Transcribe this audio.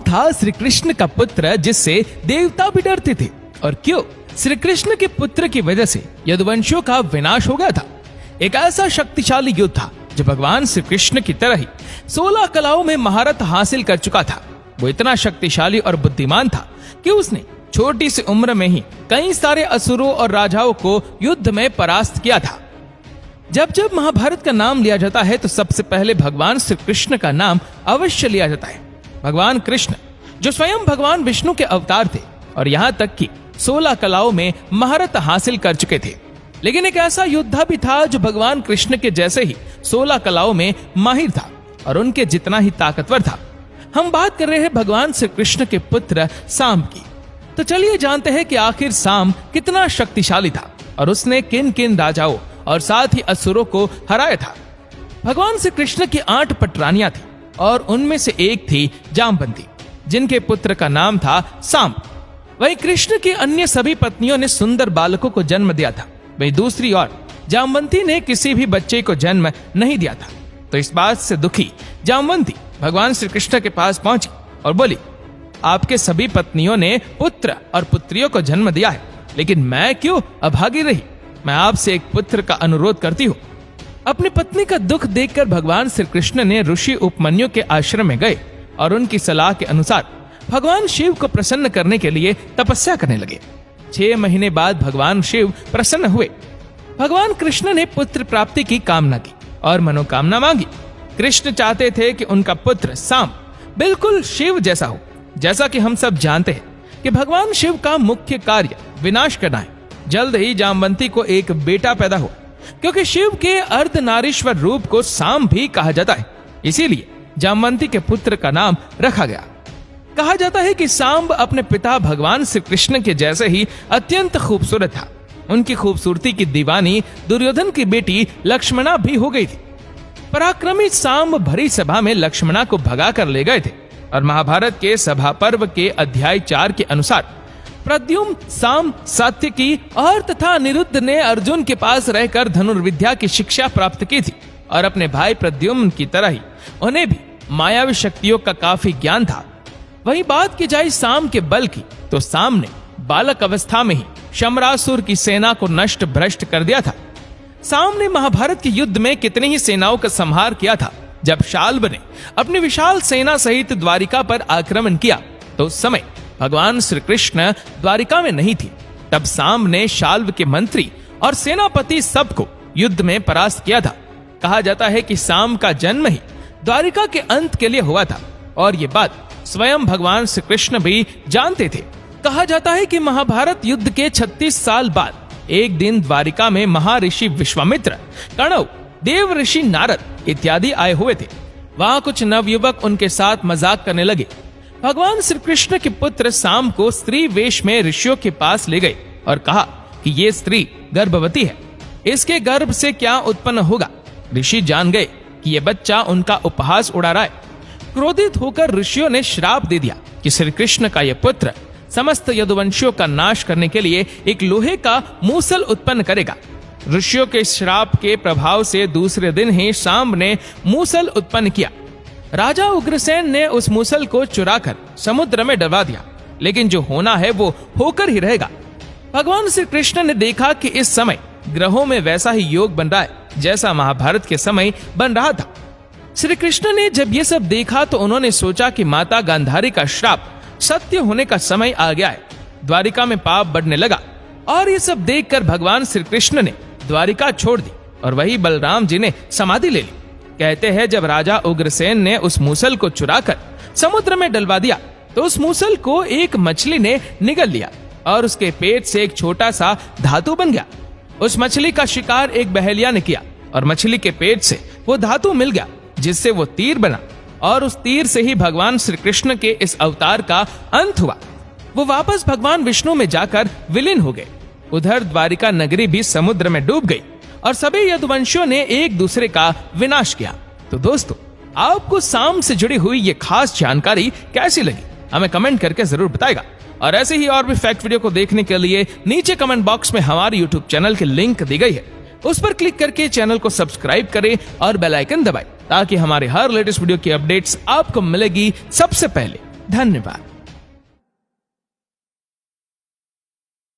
था श्री कृष्ण का पुत्र जिससे देवता भी डरते थे। और क्यों? श्री कृष्ण के पुत्र की वजह से यदुवंशियों का विनाश हो गया था। एक ऐसा शक्तिशाली योद्धा जो भगवान श्री कृष्ण की तरह ही 16 कलाओं में महारत हासिल कर चुका था। वो इतना शक्तिशाली और बुद्धिमान था कि उसने छोटी सी उम्र में ही कई सारे असुरों और राजाओं को युद्ध में परास्त किया था। जब जब महाभारत का नाम लिया जाता है तो सबसे पहले भगवान श्री कृष्ण का नाम अवश्य लिया जाता है। भगवान कृष्ण जो स्वयं भगवान विष्णु के अवतार थे और यहाँ तक कि 16 कलाओं में महारत हासिल कर चुके थे। लेकिन एक ऐसा योद्धा भी था जो भगवान कृष्ण के जैसे ही 16 कलाओं में माहिर था और उनके जितना ही ताकतवर था। हम बात कर रहे हैं भगवान श्री कृष्ण के पुत्र साम की। तो चलिए जानते हैं कि आखिर साम कितना शक्तिशाली था और उसने किन किन राजाओं और साथ ही असुरों को हराया था। भगवान श्री कृष्ण की 8 पटरानियां थी और उनमें से एक थी जामवंती, जिनके पुत्र का नाम था साम। वहीं कृष्ण की अन्य सभी पत्नियों ने सुंदर बालकों को जन्म दिया था। वहीं दूसरी ओर जामवंती ने किसी भी बच्चे को जन्म नहीं दिया था। तो इस बात से दुखी जामवंती भगवान श्री कृष्ण के पास पहुंची और बोली, आपके सभी पत्नियों ने पुत्र और पुत्रियों को जन्म दिया है, लेकिन मैं क्यों अभागी रही? मैं आपसे एक पुत्र का अनुरोध करती हूँ। अपनी पत्नी का दुख देखकर भगवान श्री कृष्ण ने ऋषि उपमन्यु के आश्रम में गए और उनकी सलाह के अनुसार भगवान शिव को प्रसन्न करने के लिए तपस्या करने लगे। 6 महीने बाद भगवान शिव प्रसन्न हुए। भगवान कृष्ण ने पुत्र प्राप्ति की कामना की और मनोकामना मांगी। कृष्ण चाहते थे कि उनका पुत्र साम बिल्कुल शिव जैसा हो। जैसा कि हम सब जानते हैं कि भगवान शिव का मुख्य कार्य विनाश करना है। जल्द ही जामवंती को एक बेटा पैदा हो, क्योंकि शिव के अर्धनारीश्वर रूप को साम भी कहा जाता है, इसीलिए जामवंती के पुत्र का नाम रखा गया। कहा जाता है कि सांब अपने पिता भगवान श्री कृष्ण के जैसे ही अत्यंत खूबसूरत था। उनकी खूबसूरती की दीवानी दुर्योधन की बेटी लक्ष्मणा भी हो गई थी। पराक्रमी सांब भरी सभा में लक्ष्मणा को भगा कर ले गए थे और महाभारत के सभा पर्व के अध्याय 4 के अनुसार प्रद्युम्न, साम, सात्यकी और तथा अनिरुद्ध ने अर्जुन के पास रहकर धनुर्विद्या की शिक्षा प्राप्त की थी और अपने भाई प्रद्युम्न की तरह ही उन्हें भी मायावी शक्तियों का काफी ज्ञान था। वहीं बात की जाए साम के बल की, तो साम ने बालक अवस्था में ही शमरासुर की सेना को नष्ट भ्रष्ट कर दिया था। साम ने महाभारत के युद्ध में कितनी ही सेनाओं का संहार किया था। जब शाल्व ने अपनी विशाल सेना सहित द्वारिका पर आक्रमण किया तो उस समय भगवान श्री कृष्ण द्वारिका में नहीं थी। तब साम ने शाल्व के मंत्री और सेनापति सबको युद्ध में परास्त किया था। कहा जाता है कि साम का जन्म ही द्वारिका के अंत के लिए हुआ था और ये बात स्वयं भगवान श्री कृष्ण भी जानते थे। कहा जाता है कि महाभारत युद्ध के 36 साल बाद एक दिन द्वारिका में महर्षि विश्वामित्र, कणव, देव ऋषि नारद इत्यादि आए हुए थे। वहां कुछ नवयुवक उनके साथ मजाक करने लगे। भगवान श्री कृष्ण के पुत्र साम को स्त्री वेश में ऋषियों के पास ले गए और कहा कि ये स्त्री गर्भवती है, इसके गर्भ से क्या उत्पन्न होगा। ऋषि जान गए कि ये बच्चा उनका उपहास उड़ा रहा है। क्रोधित होकर ऋषियों ने श्राप दे दिया कि श्री कृष्ण का यह पुत्र समस्त यदुवंशियों का नाश करने के लिए एक लोहे का मूसल उत्पन्न करेगा। ऋषियों के श्राप के प्रभाव से दूसरे दिन ही साम ने मूसल उत्पन्न किया। राजा उग्रसेन ने उस मूसल को चुराकर समुद्र में डलवा दिया, लेकिन जो होना है वो होकर ही रहेगा। भगवान श्री कृष्ण ने देखा कि इस समय ग्रहों में वैसा ही योग बन रहा है जैसा महाभारत के समय बन रहा था। श्री कृष्ण ने जब ये सब देखा तो उन्होंने सोचा कि माता गांधारी का श्राप सत्य होने का समय आ गया है। द्वारिका में पाप बढ़ने लगा और ये सब देखकर भगवान श्री कृष्ण ने द्वारिका छोड़ दी और वही बलराम जी ने समाधि ले ली। कहते हैं जब राजा उग्रसेन ने उस मूसल को चुराकर समुद्र में डलवा दिया तो उस मूसल को एक मछली ने निगल लिया और उसके पेट से एक छोटा सा धातु बन गया। उस मछली का शिकार एक बहेलिया ने किया और मछली के पेट से वो धातु मिल गया जिससे वो तीर बना और उस तीर से ही भगवान श्री कृष्ण के इस अवतार का अंत हुआ। वो वापस भगवान विष्णु में जाकर विलीन हो गए। उधर द्वारिका नगरी भी समुद्र में डूब गई और सभी यदुवंशियों ने एक दूसरे का विनाश किया। तो दोस्तों, आपको साम से जुड़ी हुई ये खास जानकारी कैसी लगी हमें कमेंट करके जरूर बताएगा। और ऐसे ही और भी फैक्ट वीडियो को देखने के लिए नीचे कमेंट बॉक्स में हमारे यूट्यूब चैनल की लिंक दी गई है, उस पर क्लिक करके चैनल को सब्सक्राइब करें और बेल आइकन दबाएं ताकि हमारे हर लेटेस्ट वीडियो की अपडेट्स आपको मिलेगी सबसे पहले। धन्यवाद।